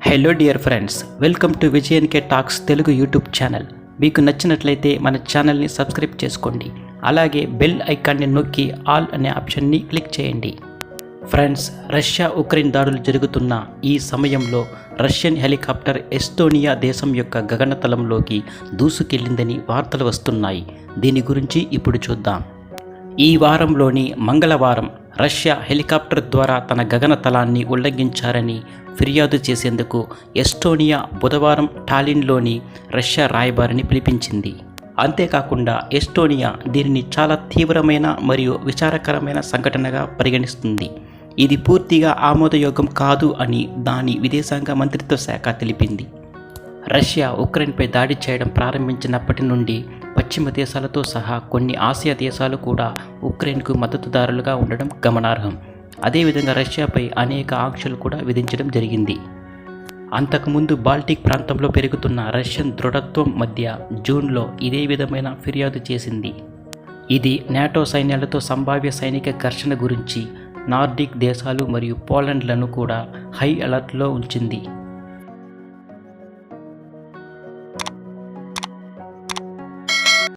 Hello dear friends, welcome to విజయన్కే talks Telugu YouTube channel. మీకు నచ్చినట్లయితే మన ఛానల్ని సబ్స్క్రైబ్ చేసుకోండి. అలాగే బెల్ ఐకాన్ని నొక్కి ఆల్ అనే ఆప్షన్ని క్లిక్ చేయండి. ఫ్రెండ్స్, రష్యా ఉక్రెయిన్ దాడులు జరుగుతున్న ఈ సమయంలో రష్యన్ హెలికాప్టర్ ఎస్టోనియా దేశం యొక్క గగనతలంలోకి దూసుకెళ్లిందని వార్తలు వస్తున్నాయి. దీని గురించి ఇప్పుడు చూద్దాం. ఈ వారంలోని మంగళవారం రష్యా హెలికాప్టర్ ద్వారా తన గగనతలాన్ని ఉల్లంఘించారని ఫిర్యాదు చేసేందుకు ఎస్టోనియా బుధవారం టాలిన్లోని రష్యా రాయబారిని పిలిపించింది. అంతేకాకుండా ఎస్టోనియా దీనిని చాలా తీవ్రమైన మరియు విచారకరమైన సంఘటనగా పరిగణిస్తుంది. ఇది పూర్తిగా ఆమోదయోగ్యం కాదు అని దాని విదేశాంగ మంత్రిత్వ శాఖ తెలిపింది. రష్యా ఉక్రెయిన్పై దాడి చేయడం ప్రారంభించినప్పటి నుండి పశ్చిమ దేశాలతో సహా కొన్ని ఆసియా దేశాలు కూడా ఉక్రెయిన్కు మద్దతుదారులుగా ఉండడం గమనార్హం. అదేవిధంగా రష్యాపై అనేక ఆంక్షలు కూడా విధించడం జరిగింది. అంతకుముందు బాల్టిక్ ప్రాంతంలో పెరుగుతున్న రష్యన్ దృఢత్వం మధ్య జూన్లో ఇదే విధమైన ఫిర్యాదు చేసింది. ఇది నాటో సైన్యాలతో సంభావ్య సైనిక ఘర్షణ గురించి నార్డిక్ దేశాలు మరియు పోలాండ్లను కూడా హై అలర్ట్లో ఉంచింది.